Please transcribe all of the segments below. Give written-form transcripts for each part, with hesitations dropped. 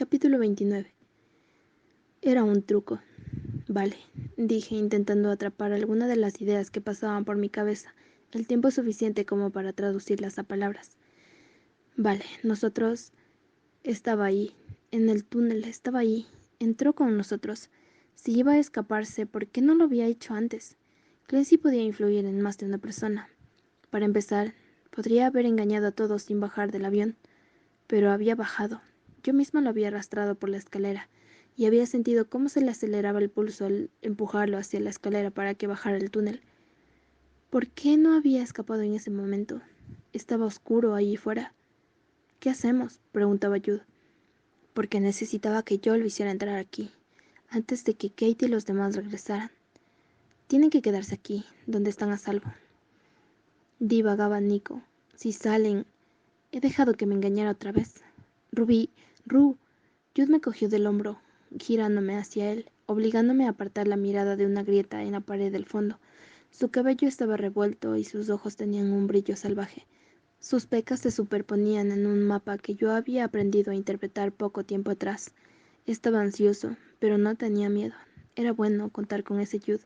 Capítulo 29. Era un truco. Vale, dije intentando atrapar alguna de las ideas que pasaban por mi cabeza, el tiempo suficiente como para traducirlas a palabras. Vale, nosotros... Estaba ahí, en el túnel, estaba ahí. Entró con nosotros. Si iba a escaparse, ¿por qué no lo había hecho antes? Clancy podía influir en más de una persona. Para empezar, podría haber engañado a todos sin bajar del avión. Pero había bajado. Yo misma lo había arrastrado por la escalera, y había sentido cómo se le aceleraba el pulso al empujarlo hacia la escalera para que bajara el túnel. ¿Por qué no había escapado en ese momento? Estaba oscuro allí fuera. ¿Qué hacemos?, preguntaba Jude. Porque necesitaba que yo lo hiciera entrar aquí, antes de que Kate y los demás regresaran. Tienen que quedarse aquí, donde están a salvo. Divagaba Nico. Si salen... He dejado que me engañara otra vez. Ru. Jude me cogió del hombro, girándome hacia él, obligándome a apartar la mirada de una grieta en la pared del fondo. Su cabello estaba revuelto y sus ojos tenían un brillo salvaje. Sus pecas se superponían en un mapa que yo había aprendido a interpretar poco tiempo atrás. Estaba ansioso, pero no tenía miedo. Era bueno contar con ese Jude.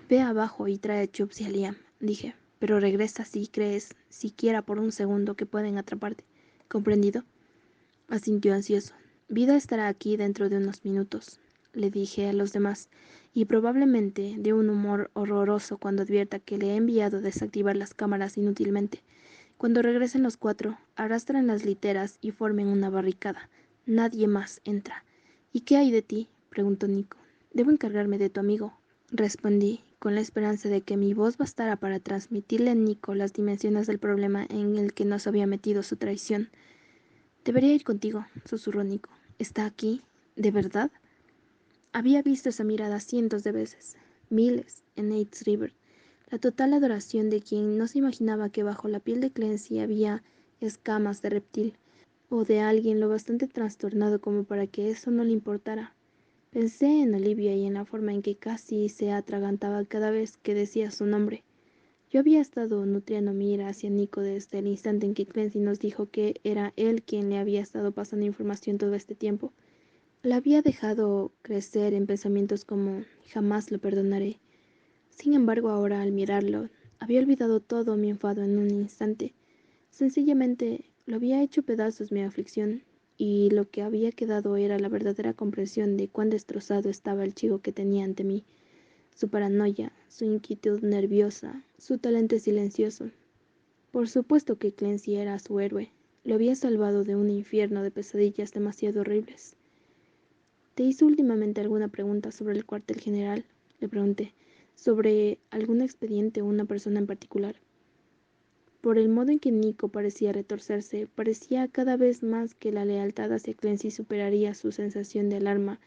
Ve abajo y trae a Chubbs y a Liam, dije, pero regresa si crees, siquiera por un segundo, que pueden atraparte. ¿Comprendido? Asintió ansioso. Vida estará aquí dentro de unos minutos, le dije a los demás, y probablemente de un humor horroroso cuando advierta que le he enviado desactivar las cámaras inútilmente. Cuando regresen los cuatro, arrastren las literas y formen una barricada. Nadie más entra. ¿Y qué hay de ti?, preguntó Nico. Debo encargarme de tu amigo, respondí, con la esperanza de que mi voz bastara para transmitirle a Nico las dimensiones del problema en el que nos había metido su traición. Debería ir contigo, susurró Nico. ¿Está aquí? ¿De verdad? Había visto esa mirada cientos de veces, miles, en Nate's River. La total adoración de quien no se imaginaba que bajo la piel de Clancy había escamas de reptil, o de alguien lo bastante trastornado como para que eso no le importara. Pensé en Olivia y en la forma en que casi se atragantaba cada vez que decía su nombre. Yo había estado nutriendo mi ira hacia Nico desde el instante en que Clancy nos dijo que era él quien le había estado pasando información todo este tiempo. La había dejado crecer en pensamientos como «jamás lo perdonaré». Sin embargo, ahora, al mirarlo, había olvidado todo mi enfado en un instante. Sencillamente, lo había hecho pedazos mi aflicción, y lo que había quedado era la verdadera comprensión de cuán destrozado estaba el chico que tenía ante mí. Su paranoia, su inquietud nerviosa, su talento silencioso. Por supuesto que Clancy era su héroe. Lo había salvado de un infierno de pesadillas demasiado horribles. ¿Te hizo últimamente alguna pregunta sobre el cuartel general?, le pregunté. ¿Sobre algún expediente o una persona en particular? Por el modo en que Nico parecía retorcerse, parecía cada vez más que la lealtad hacia Clancy superaría su sensación de alarma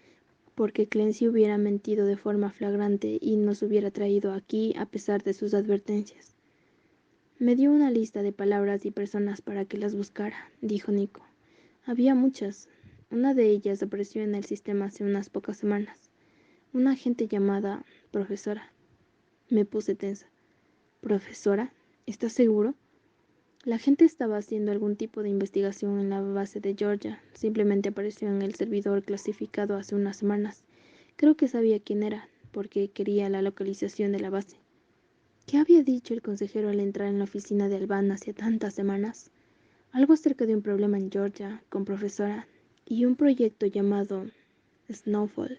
porque Clancy hubiera mentido de forma flagrante y nos hubiera traído aquí a pesar de sus advertencias. Me dio una lista de palabras y personas para que las buscara, dijo Nico. Había muchas. Una de ellas apareció en el sistema hace unas pocas semanas. Una agente llamada profesora. Me puse tensa. ¿Profesora? ¿Estás seguro? La gente estaba haciendo algún tipo de investigación en la base de Georgia. Simplemente apareció en el servidor clasificado hace unas semanas. Creo que sabía quién era, porque quería la localización de la base. ¿Qué había dicho el consejero al entrar en la oficina de Albán hace tantas semanas? Algo acerca de un problema en Georgia, con profesora, y un proyecto llamado Snowfall.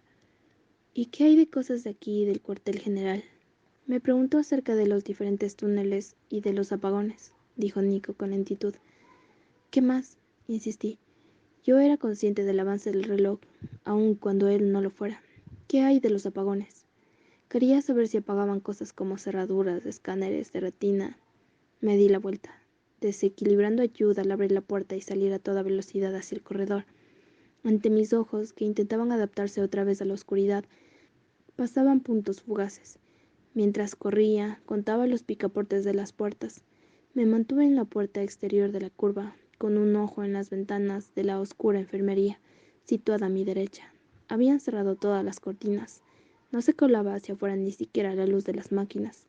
¿Y qué hay de cosas de aquí del cuartel general? Me preguntó acerca de los diferentes túneles y de los apagones, dijo Nico con lentitud. ¿Qué más?, insistí. Yo era consciente del avance del reloj, aun cuando él no lo fuera. ¿Qué hay de los apagones? Quería saber si apagaban cosas como cerraduras, escáneres de retina. Me di la vuelta, desequilibrando ayuda al abrir la puerta y salir a toda velocidad hacia el corredor. Ante mis ojos, que intentaban adaptarse otra vez a la oscuridad, pasaban puntos fugaces. Mientras corría, contaba los picaportes de las puertas. Me mantuve en la puerta exterior de la curva, con un ojo en las ventanas de la oscura enfermería, situada a mi derecha. Habían cerrado todas las cortinas. No se colaba hacia afuera ni siquiera la luz de las máquinas.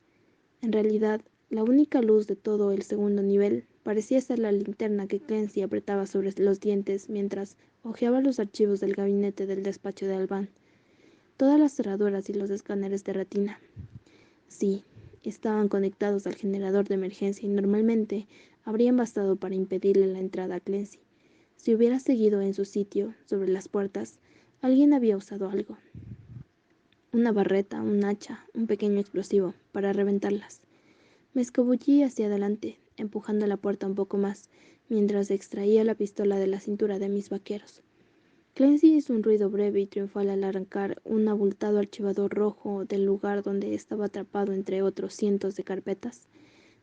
En realidad, La única luz de todo el segundo nivel parecía ser la linterna que Clancy apretaba sobre los dientes mientras hojeaba los archivos del gabinete del despacho de Albán. Todas las cerraduras y los escáneres de retina. Sí, estaban conectados al generador de emergencia y normalmente habrían bastado para impedirle la entrada a Clancy. Si hubiera seguido en su sitio, sobre las puertas, alguien había usado algo. Una barreta, un hacha, un pequeño explosivo, para reventarlas. Me escabullí hacia adelante, empujando la puerta un poco más, mientras extraía la pistola de la cintura de mis vaqueros. Clancy hizo un ruido breve y triunfal al arrancar un abultado archivador rojo del lugar donde estaba atrapado entre otros cientos de carpetas.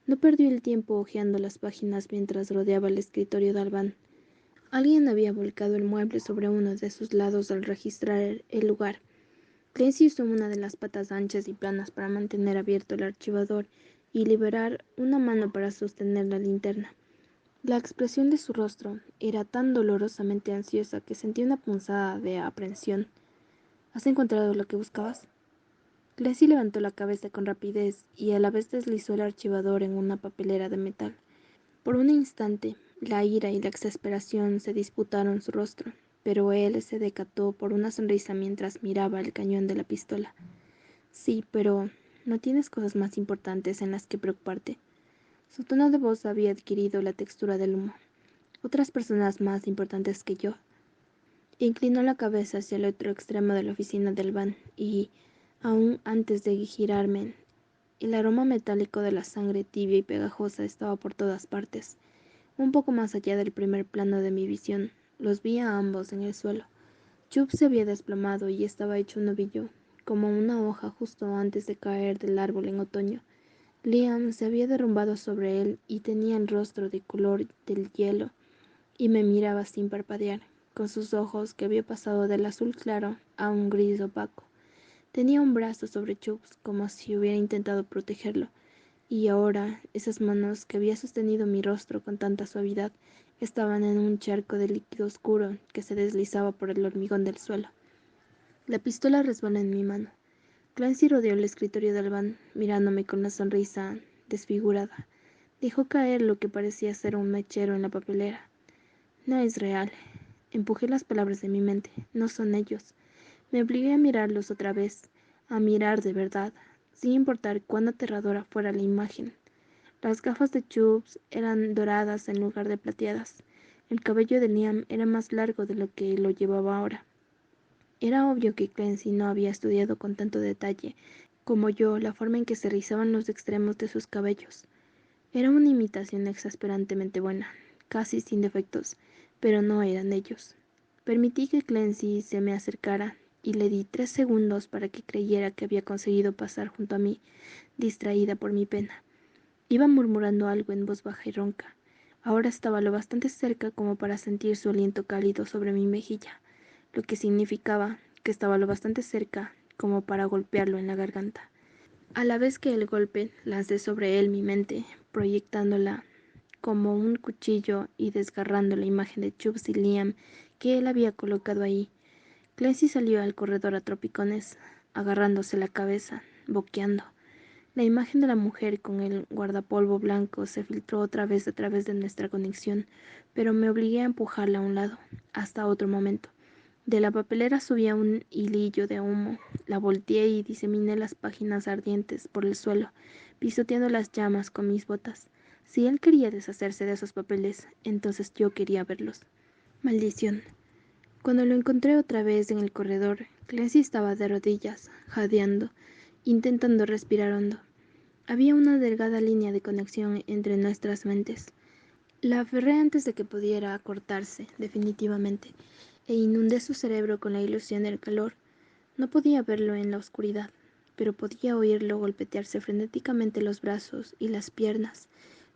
No perdió el tiempo hojeando las páginas mientras rodeaba el escritorio de Albán. Alguien había volcado el mueble sobre uno de sus lados al registrar el lugar. Clancy usó una de las patas anchas y planas para mantener abierto el archivador y liberar una mano para sostener la linterna. La expresión de su rostro era tan dolorosamente ansiosa que sentí una punzada de aprensión. ¿Has encontrado lo que buscabas? Clancy levantó la cabeza con rapidez y a la vez deslizó el archivador en una papelera de metal. Por un instante, la ira y la exasperación se disputaron su rostro, pero él se decató por una sonrisa mientras miraba el cañón de la pistola. Sí, pero ¿no tienes cosas más importantes en las que preocuparte? Su tono de voz había adquirido la textura del humo. Otras personas más importantes que yo. Inclinó la cabeza hacia el otro extremo de la oficina del van y, aún antes de girarme, el aroma metálico de la sangre tibia y pegajosa estaba por todas partes. Un poco más allá del primer plano de mi visión, los vi a ambos en el suelo. Chubb se había desplomado y estaba hecho un ovillo, como una hoja justo antes de caer del árbol en otoño. Liam se había derrumbado sobre él y tenía el rostro de color del hielo, y me miraba sin parpadear, con sus ojos que había pasado del azul claro a un gris opaco. Tenía un brazo sobre Chubbs como si hubiera intentado protegerlo, y ahora esas manos que había sostenido mi rostro con tanta suavidad estaban en un charco de líquido oscuro que se deslizaba por el hormigón del suelo. La pistola resbaló en mi mano. Clancy rodeó el escritorio de Albán, mirándome con la sonrisa desfigurada. Dejó caer lo que parecía ser un mechero en la papelera. No es real. Empujé las palabras de mi mente. No son ellos. Me obligué a mirarlos otra vez, a mirar de verdad, sin importar cuán aterradora fuera la imagen. Las gafas de Chubbs eran doradas en lugar de plateadas. El cabello de Liam era más largo de lo que lo llevaba ahora. Era obvio que Clancy no había estudiado con tanto detalle como yo la forma en que se rizaban los extremos de sus cabellos. Era una imitación exasperantemente buena, casi sin defectos, pero no eran ellos. Permití que Clancy se me acercara y le di 3 segundos para que creyera que había conseguido pasar junto a mí, distraída por mi pena. Iba murmurando algo en voz baja y ronca. Ahora estaba lo bastante cerca como para sentir su aliento cálido sobre mi mejilla, lo que significaba que estaba lo bastante cerca como para golpearlo en la garganta. A la vez que el golpe, lancé sobre él mi mente, proyectándola como un cuchillo y desgarrando la imagen de Chubbs y Liam que él había colocado ahí. Clancy salió al corredor a tropicones, agarrándose la cabeza, boqueando. La imagen de la mujer con el guardapolvo blanco se filtró otra vez a través de nuestra conexión, pero me obligué a empujarla a un lado, hasta otro momento. De la papelera subía un hilillo de humo. La volteé y diseminé las páginas ardientes por el suelo, pisoteando las llamas con mis botas. Si él quería deshacerse de esos papeles, entonces yo quería verlos. Maldición. Cuando lo encontré otra vez en el corredor, Clancy estaba de rodillas, jadeando, intentando respirar hondo. Había una delgada línea de conexión entre nuestras mentes. La aferré antes de que pudiera cortarse, definitivamente, e inundé su cerebro con la ilusión del calor. No podía verlo en la oscuridad, pero podía oírlo golpetearse frenéticamente los brazos y las piernas,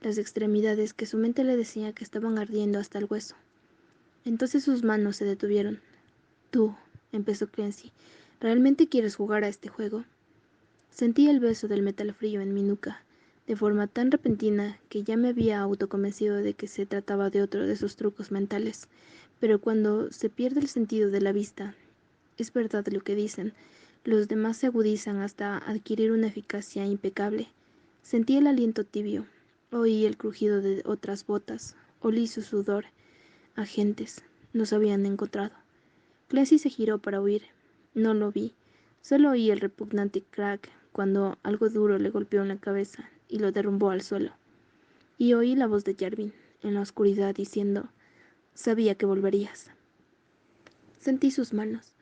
las extremidades que su mente le decía que estaban ardiendo hasta el hueso. Entonces sus manos se detuvieron. Tú, empezó Clancy, ¿realmente quieres jugar a este juego? Sentí el beso del metal frío en mi nuca, de forma tan repentina que ya me había autoconvencido de que se trataba de otro de sus trucos mentales. Pero cuando se pierde el sentido de la vista, es verdad lo que dicen, los demás se agudizan hasta adquirir una eficacia impecable. Sentí el aliento tibio, oí el crujido de otras botas, olí su sudor. Agentes, nos habían encontrado. Clancy se giró para huir. No lo vi, solo oí el repugnante crack cuando algo duro le golpeó en la cabeza y lo derrumbó al suelo. Y oí la voz de Jarvin en la oscuridad diciendo: «Sabía que volverías». Sentí sus manos,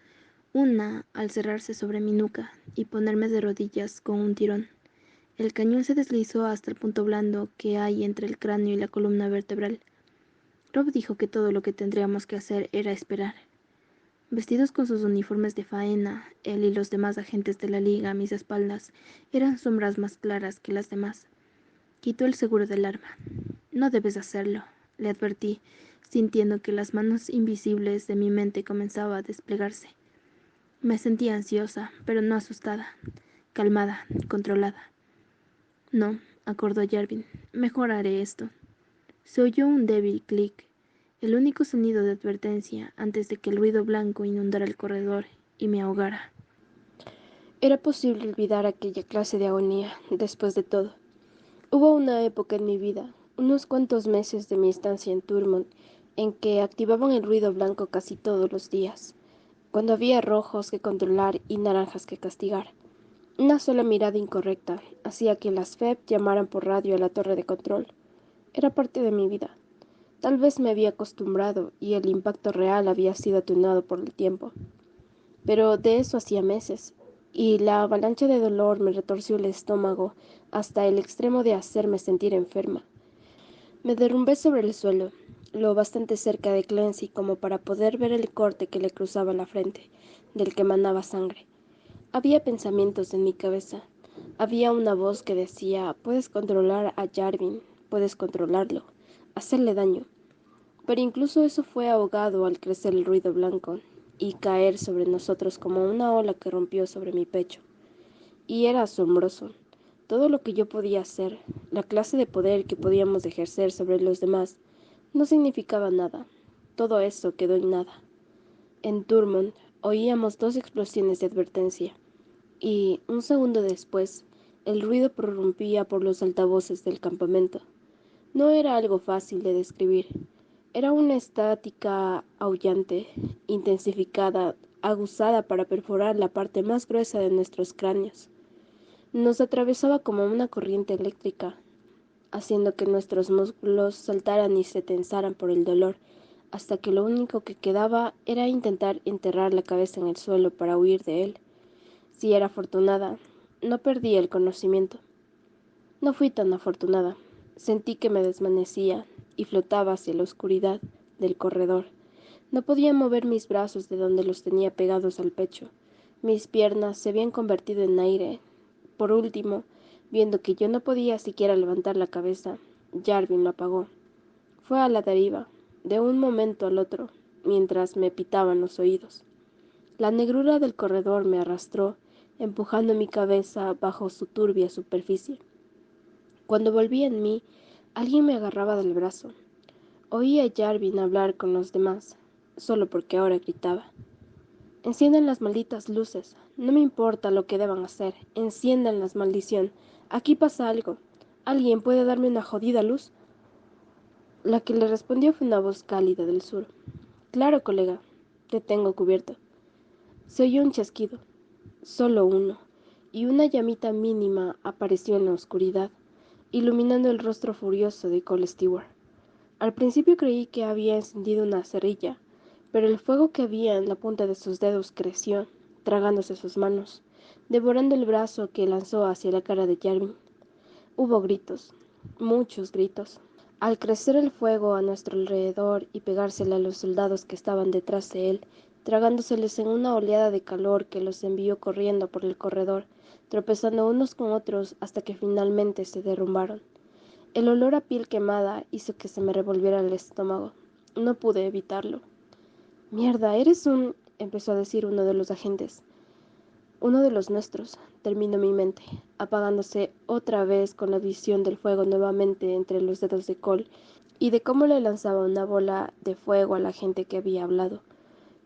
una al cerrarse sobre mi nuca y ponerme de rodillas con un tirón. El cañón se deslizó hasta el punto blando que hay entre el cráneo y la columna vertebral. Rob dijo que todo lo que tendríamos que hacer era esperar. Vestidos con sus uniformes de faena, él y los demás agentes de la liga a mis espaldas eran sombras más claras que las demás. Quitó el seguro del arma. «No debes hacerlo», le advertí, sintiendo que las manos invisibles de mi mente comenzaban a desplegarse. Me sentía ansiosa, pero no asustada, calmada, controlada. «No», acordó Jarvin, «mejor haré esto». Se oyó un débil clic, el único sonido de advertencia antes de que el ruido blanco inundara el corredor y me ahogara. Era posible olvidar aquella clase de agonía, después de todo. Hubo una época en mi vida, unos cuantos meses de mi estancia en Turmont, en que activaban el ruido blanco casi todos los días, cuando había rojos que controlar y naranjas que castigar. Una sola mirada incorrecta hacía que las FEB llamaran por radio a la torre de control. Era parte de mi vida. Tal vez me había acostumbrado y el impacto real había sido atenuado por el tiempo. Pero de eso hacía meses, y la avalancha de dolor me retorció el estómago hasta el extremo de hacerme sentir enferma. Me derrumbé sobre el suelo, lo bastante cerca de Clancy como para poder ver el corte que le cruzaba la frente, del que manaba sangre. Había pensamientos en mi cabeza. Había una voz que decía: «Puedes controlar a Jarvin, puedes controlarlo, hacerle daño». Pero incluso eso fue ahogado al crecer el ruido blanco y caer sobre nosotros como una ola que rompió sobre mi pecho. Y era asombroso. Todo lo que yo podía hacer, la clase de poder que podíamos ejercer sobre los demás, no significaba nada. Todo eso quedó en nada. En Turmont oíamos 2 explosiones de advertencia, y, un segundo después, el ruido prorrumpía por los altavoces del campamento. No era algo fácil de describir. Era una estática aullante, intensificada, aguzada para perforar la parte más gruesa de nuestros cráneos. Nos atravesaba como una corriente eléctrica, haciendo que nuestros músculos saltaran y se tensaran por el dolor, hasta que lo único que quedaba era intentar enterrar la cabeza en el suelo para huir de él. Si era afortunada, no perdí el conocimiento. No fui tan afortunada. Sentí que me desvanecía y flotaba hacia la oscuridad del corredor. No podía mover mis brazos de donde los tenía pegados al pecho. Mis piernas se habían convertido en aire. Por último, viendo que yo no podía siquiera levantar la cabeza, Jarvin lo apagó. Fue a la deriva, de un momento al otro, mientras me pitaban los oídos. La negrura del corredor me arrastró, empujando mi cabeza bajo su turbia superficie. Cuando volví en mí, alguien me agarraba del brazo. Oí a Jarvin hablar con los demás, solo porque ahora gritaba: «Enciendan las malditas luces. No me importa lo que deban hacer. Enciéndanlas, maldición. Aquí pasa algo. ¿Alguien puede darme una jodida luz?». La que le respondió fue una voz cálida del sur. «Claro, colega. Te tengo cubierto». Se oyó un chasquido. Solo uno. Y una llamita mínima apareció en la oscuridad, iluminando el rostro furioso de Cole Stewart. Al principio creí que había encendido una cerilla, pero el fuego que había en la punta de sus dedos creció, tragándose sus manos, devorando el brazo que lanzó hacia la cara de Jarvin. Hubo gritos, muchos gritos. Al crecer el fuego a nuestro alrededor y pegársele a los soldados que estaban detrás de él, tragándoseles en una oleada de calor que los envió corriendo por el corredor, tropezando unos con otros hasta que finalmente se derrumbaron. El olor a piel quemada hizo que se me revolviera el estómago. No pude evitarlo. «Mierda, eres un...», empezó a decir uno de los agentes. «Uno de los nuestros», terminó mi mente, apagándose otra vez con la visión del fuego nuevamente entre los dedos de Cole y de cómo le lanzaba una bola de fuego a la gente que había hablado.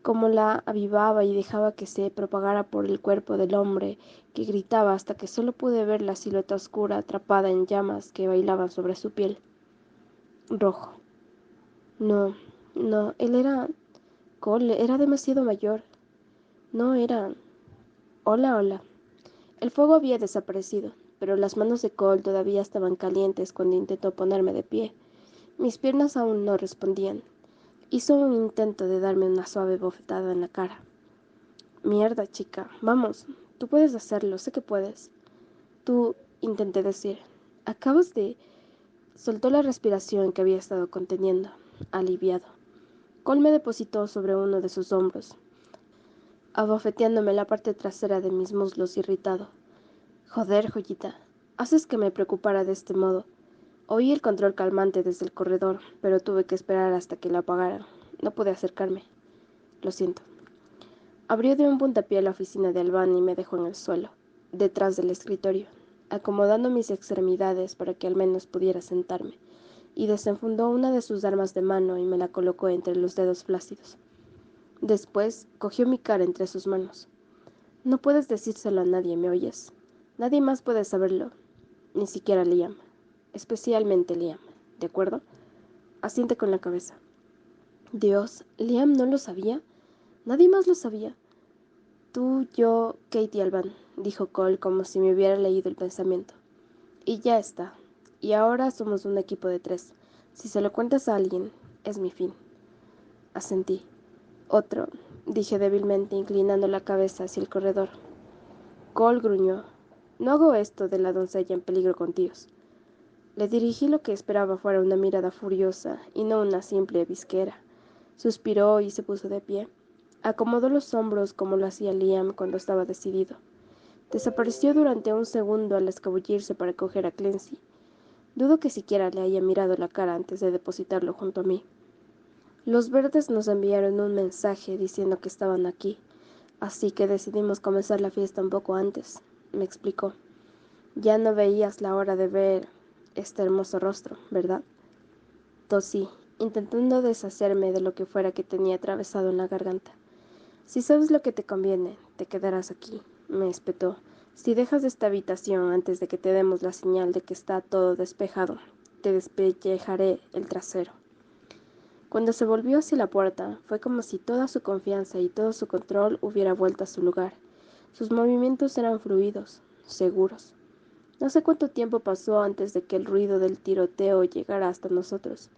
cómo la avivaba y dejaba que se propagara por el cuerpo del hombre, que gritaba hasta que solo pude ver la silueta oscura atrapada en llamas que bailaban sobre su piel. Rojo. No, no, él era... Cole era demasiado mayor. No era... Hola, hola. El fuego había desaparecido, pero las manos de Cole todavía estaban calientes cuando intentó ponerme de pie. Mis piernas aún no respondían. Hizo un intento de darme una suave bofetada en la cara. Mierda, chica, vamos, tú puedes hacerlo, sé que puedes. Tú, intenté decir. Acabas de... Soltó la respiración que había estado conteniendo, aliviado. Cole me depositó sobre uno de sus hombros, abofeteándome la parte trasera de mis muslos irritado. Joder, joyita, haces que me preocupara de este modo. Oí el control calmante desde el corredor, pero tuve que esperar hasta que lo apagaran. No pude acercarme. Lo siento. Abrió de un puntapié la oficina de Albán y me dejó en el suelo, detrás del escritorio, acomodando mis extremidades para que al menos pudiera sentarme, y desenfundó una de sus armas de mano y me la colocó entre los dedos flácidos. Después cogió mi cara entre sus manos. No puedes decírselo a nadie, ¿me oyes? Nadie más puede saberlo, ni siquiera Liam, especialmente Liam, ¿de acuerdo? Asiente con la cabeza. Dios, ¿Liam no lo sabía? Nadie más lo sabía. Tú, yo, Kate y Albán, dijo Cole como si me hubiera leído el pensamiento. Y ya está. Y ahora somos un equipo de 3. Si se lo cuentas a alguien, es mi fin. Asentí. Otro, dije débilmente, inclinando la cabeza hacia el corredor. Cole gruñó. No hago esto de la doncella en peligro con tíos. Le dirigí lo que esperaba fuera una mirada furiosa y no una simple visquera. Suspiró y se puso de pie. Acomodó los hombros como lo hacía Liam cuando estaba decidido. Desapareció durante un segundo al escabullirse para coger a Clancy. Dudo que siquiera le haya mirado la cara antes de depositarlo junto a mí. Los verdes nos enviaron un mensaje diciendo que estaban aquí, así que decidimos comenzar la fiesta un poco antes, me explicó. Ya no veías la hora de ver este hermoso rostro, ¿verdad? Tosí, intentando deshacerme de lo que fuera que tenía atravesado en la garganta. Si sabes lo que te conviene, te quedarás aquí, me espetó. Si dejas esta habitación antes de que te demos la señal de que está todo despejado, te despellejaré el trasero. Cuando se volvió hacia la puerta, fue como si toda su confianza y todo su control hubiera vuelto a su lugar. Sus movimientos eran fluidos, seguros. No sé cuánto tiempo pasó antes de que el ruido del tiroteo llegara hasta nosotros.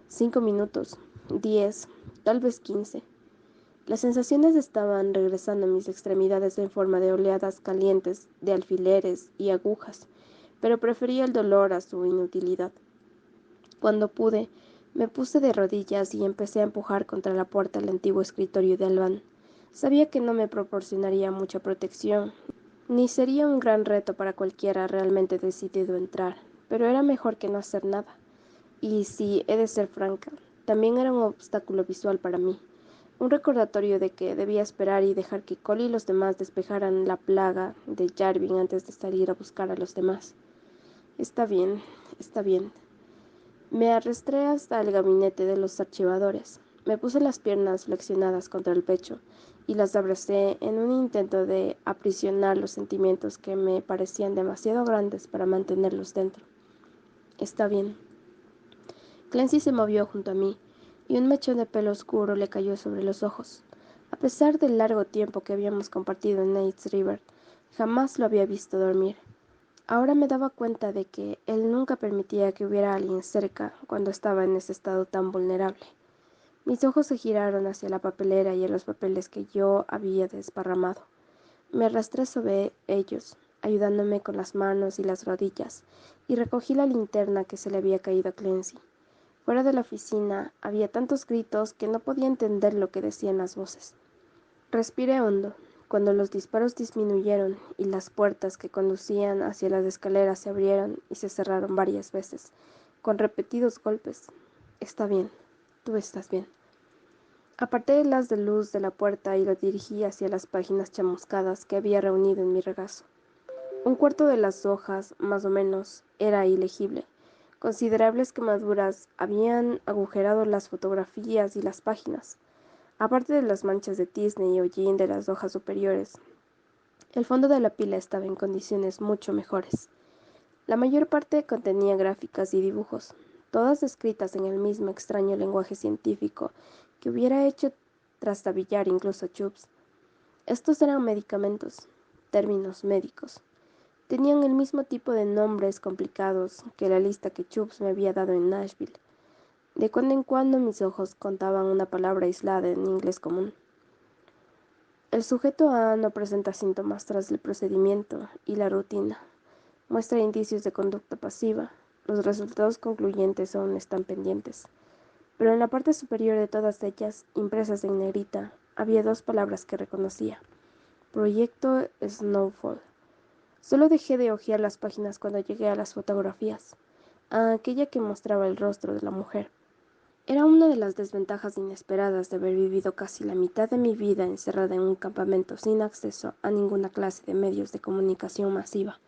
5 minutos, 10, tal vez 15. Las sensaciones estaban regresando a mis extremidades en forma de oleadas calientes, de alfileres y agujas, pero prefería el dolor a su inutilidad. Cuando pude, me puse de rodillas y empecé a empujar contra la puerta el antiguo escritorio de Albán. Sabía que no me proporcionaría mucha protección, ni sería un gran reto para cualquiera realmente decidido a entrar, pero era mejor que no hacer nada. Y si he de ser franca, también era un obstáculo visual para mí. Un recordatorio de que debía esperar y dejar que Cole y los demás despejaran la plaga de Jarvin antes de salir a buscar a los demás. Está bien, está bien. Me arrastré hasta el gabinete de los archivadores. Me puse las piernas flexionadas contra el pecho y las abracé en un intento de aprisionar los sentimientos que me parecían demasiado grandes para mantenerlos dentro. Está bien. Clancy se movió junto a mí, y un mechón de pelo oscuro le cayó sobre los ojos. A pesar del largo tiempo que habíamos compartido en Nates River, jamás lo había visto dormir. Ahora me daba cuenta de que él nunca permitía que hubiera alguien cerca cuando estaba en ese estado tan vulnerable. Mis ojos se giraron hacia la papelera y a los papeles que yo había desparramado. Me arrastré sobre ellos, ayudándome con las manos y las rodillas, y recogí la linterna que se le había caído a Clancy. Fuera de la oficina había tantos gritos que no podía entender lo que decían las voces. Respiré hondo. Cuando los disparos disminuyeron y las puertas que conducían hacia las escaleras se abrieron y se cerraron varias veces, con repetidos golpes. Está bien. Tú estás bien. Aparté el haz de luz de la puerta y lo dirigí hacia las páginas chamuscadas que había reunido en mi regazo. Un cuarto de las hojas, más o menos, era ilegible. Considerables quemaduras habían agujerado las fotografías y las páginas. Aparte de las manchas de tizne y hollín de las hojas superiores, el fondo de la pila estaba en condiciones mucho mejores. La mayor parte contenía gráficas y dibujos, todas escritas en el mismo extraño lenguaje científico que hubiera hecho trastabillar incluso a Chubbs. Estos eran medicamentos, términos médicos. Tenían el mismo tipo de nombres complicados que la lista que Chubbs me había dado en Nashville. De cuando en cuando mis ojos contaban una palabra aislada en inglés común. El sujeto A no presenta síntomas tras el procedimiento y la rutina. Muestra indicios de conducta pasiva. Los resultados concluyentes aún están pendientes. Pero en la parte superior de todas ellas, impresas en negrita, había dos palabras que reconocía. Proyecto Snowfall. Solo dejé de hojear las páginas cuando llegué a las fotografías, a aquella que mostraba el rostro de la mujer. Era una de las desventajas inesperadas de haber vivido casi la mitad de mi vida encerrada en un campamento sin acceso a ninguna clase de medios de comunicación masiva.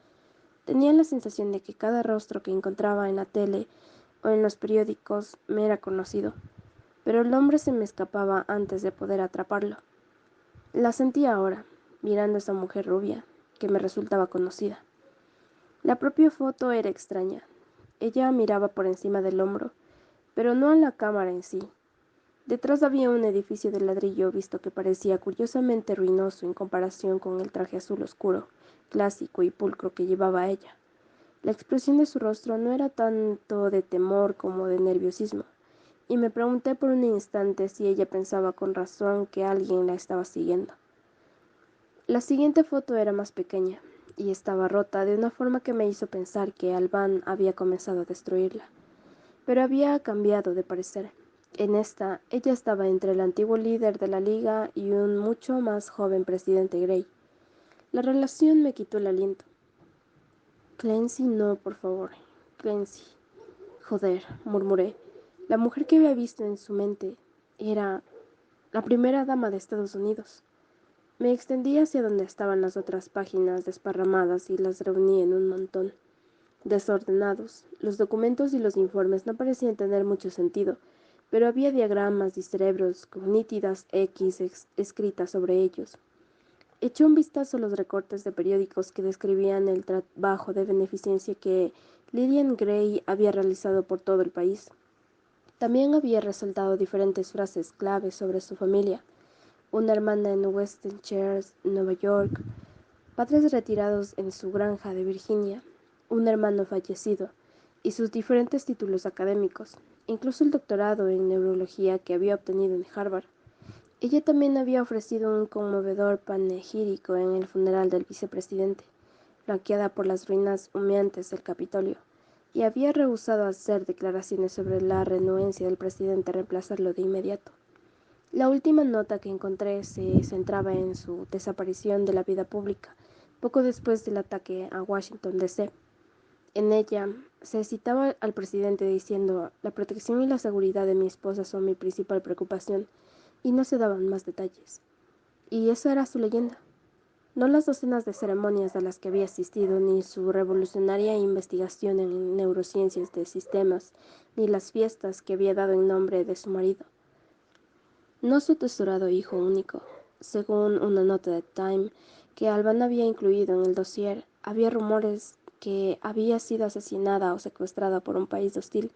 Tenía la sensación de que cada rostro que encontraba en la tele o en los periódicos me era conocido, pero el nombre se me escapaba antes de poder atraparlo. La sentía ahora, mirando a esa mujer rubia, que me resultaba conocida. La propia foto era extraña. Ella miraba por encima del hombro, pero no a la cámara en sí. Detrás había un edificio de ladrillo visto que parecía curiosamente ruinoso en comparación con el traje azul oscuro, clásico y pulcro que llevaba ella. La expresión de su rostro no era tanto de temor como de nerviosismo, y me pregunté por un instante si ella pensaba con razón que alguien la estaba siguiendo. La siguiente foto era más pequeña, y estaba rota de una forma que me hizo pensar que Albán había comenzado a destruirla. Pero había cambiado de parecer. En esta, ella estaba entre el antiguo líder de la liga y un mucho más joven presidente Grey. La relación me quitó el aliento. Clancy, no, por favor. Clancy. Joder, murmuré. La mujer que había visto en su mente era la primera dama de Estados Unidos. Me extendí hacia donde estaban las otras páginas desparramadas y las reuní en un montón. Desordenados, los documentos y los informes no parecían tener mucho sentido, pero había diagramas y cerebros con nítidas X escritas sobre ellos. Eché un vistazo a los recortes de periódicos que describían el trabajo de beneficencia que Lillian Gray había realizado por todo el país. También había resaltado diferentes frases claves sobre su familia. Una hermana en Western Chairs, Nueva York, padres retirados en su granja de Virginia, un hermano fallecido, y sus diferentes títulos académicos, incluso el doctorado en neurología que había obtenido en Harvard. Ella también había ofrecido un conmovedor panegírico en el funeral del vicepresidente, flanqueada por las ruinas humeantes del Capitolio, y había rehusado hacer declaraciones sobre la renuencia del presidente a reemplazarlo de inmediato. La última nota que encontré se centraba en su desaparición de la vida pública, poco después del ataque a Washington, D.C. En ella se citaba al presidente diciendo: «La protección y la seguridad de mi esposa son mi principal preocupación», y no se daban más detalles. Y esa era su leyenda. No las docenas de ceremonias a las que había asistido, ni su revolucionaria investigación en neurociencias de sistemas, ni las fiestas que había dado en nombre de su marido. No su atesorado hijo único. Según una nota de Time que Albán había incluido en el dossier, había rumores que había sido asesinada o secuestrada por un país hostil,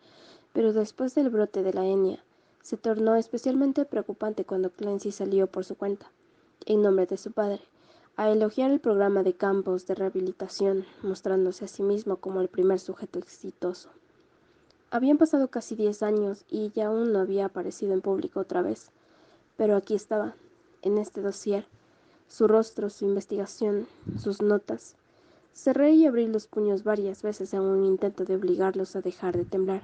pero después del brote de la etnia, se tornó especialmente preocupante cuando Clancy salió por su cuenta, en nombre de su padre, a elogiar el programa de campos de rehabilitación, mostrándose a sí mismo como el primer sujeto exitoso. Habían pasado casi 10 años y ella aún no había aparecido en público otra vez. Pero aquí estaba, en este dossier, su rostro, su investigación, sus notas. Cerré y abrí los puños varias veces en un intento de obligarlos a dejar de temblar.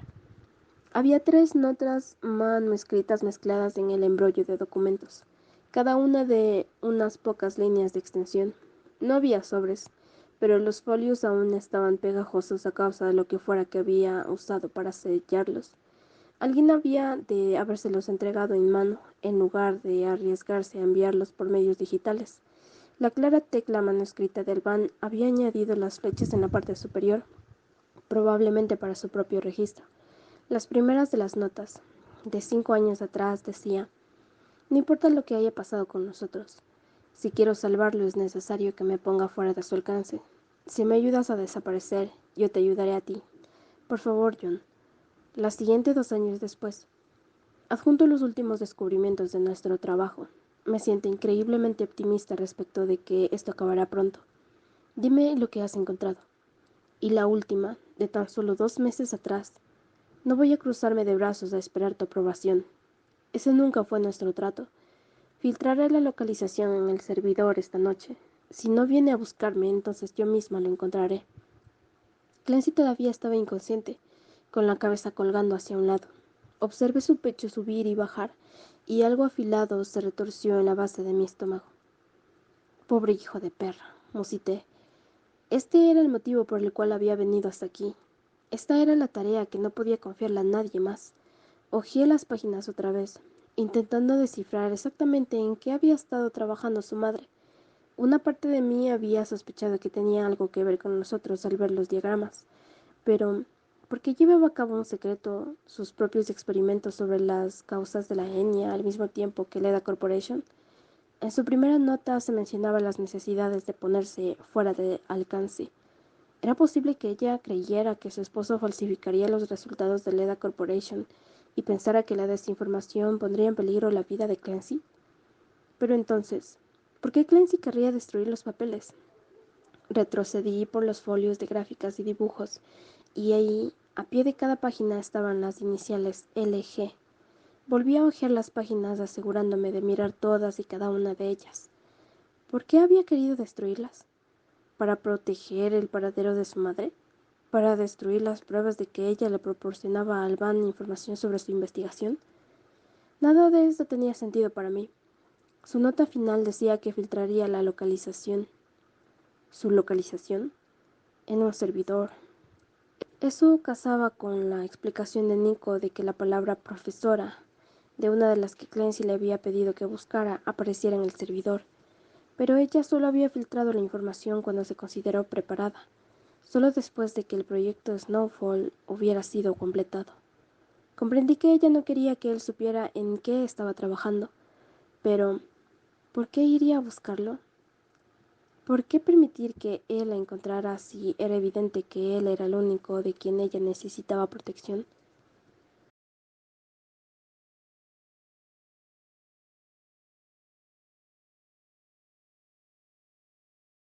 Había 3 notas manuscritas mezcladas en el embrollo de documentos, cada una de unas pocas líneas de extensión. No había sobres, pero los folios aún estaban pegajosos a causa de lo que fuera que había usado para sellarlos. Alguien había de habérselos entregado en mano, en lugar de arriesgarse a enviarlos por medios digitales. La clara tecla manuscrita del Albán había añadido las flechas en la parte superior, probablemente para su propio registro. Las primeras de las notas, de 5 años atrás, decía: No importa lo que haya pasado con nosotros. Si quiero salvarlo es necesario que me ponga fuera de su alcance. Si me ayudas a desaparecer, yo te ayudaré a ti. Por favor, John. La siguiente 2 años después. Adjunto los últimos descubrimientos de nuestro trabajo. Me siento increíblemente optimista respecto de que esto acabará pronto. Dime lo que has encontrado. Y la última, de tan solo 2 meses atrás. No voy a cruzarme de brazos a esperar tu aprobación. Ese nunca fue nuestro trato. Filtraré la localización en el servidor esta noche. Si no viene a buscarme, entonces yo misma lo encontraré. Clancy todavía estaba inconsciente, con la cabeza colgando hacia un lado. Observé su pecho subir y bajar, y algo afilado se retorció en la base de mi estómago. Pobre hijo de perra, musité. Este era el motivo por el cual había venido hasta aquí. Esta era la tarea que no podía confiarle a nadie más. Hojeé las páginas otra vez, intentando descifrar exactamente en qué había estado trabajando su madre. Una parte de mí había sospechado que tenía algo que ver con nosotros al ver los diagramas, pero ¿por qué llevaba a cabo un secreto sus propios experimentos sobre las causas de la etnia al mismo tiempo que Leda Corporation? En su primera nota se mencionaba las necesidades de ponerse fuera de alcance. ¿Era posible que ella creyera que su esposo falsificaría los resultados de Leda Corporation y pensara que la desinformación pondría en peligro la vida de Clancy? Pero entonces, ¿por qué Clancy querría destruir los papeles? Retrocedí por los folios de gráficas y dibujos, y ahí, a pie de cada página, estaban las iniciales LG. Volví a hojear las páginas asegurándome de mirar todas y cada una de ellas. ¿Por qué había querido destruirlas? ¿Para proteger el paradero de su madre? ¿Para destruir las pruebas de que ella le proporcionaba a Alban información sobre su investigación? Nada de esto tenía sentido para mí. Su nota final decía que filtraría la localización. ¿Su localización? En un servidor. Eso casaba con la explicación de Nico de que la palabra profesora, de una de las que Clancy le había pedido que buscara, apareciera en el servidor. Pero ella solo había filtrado la información cuando se consideró preparada, solo después de que el proyecto Snowfall hubiera sido completado. Comprendí que ella no quería que él supiera en qué estaba trabajando, pero ¿por qué iría a buscarlo? ¿Por qué permitir que él la encontrara si era evidente que él era el único de quien ella necesitaba protección?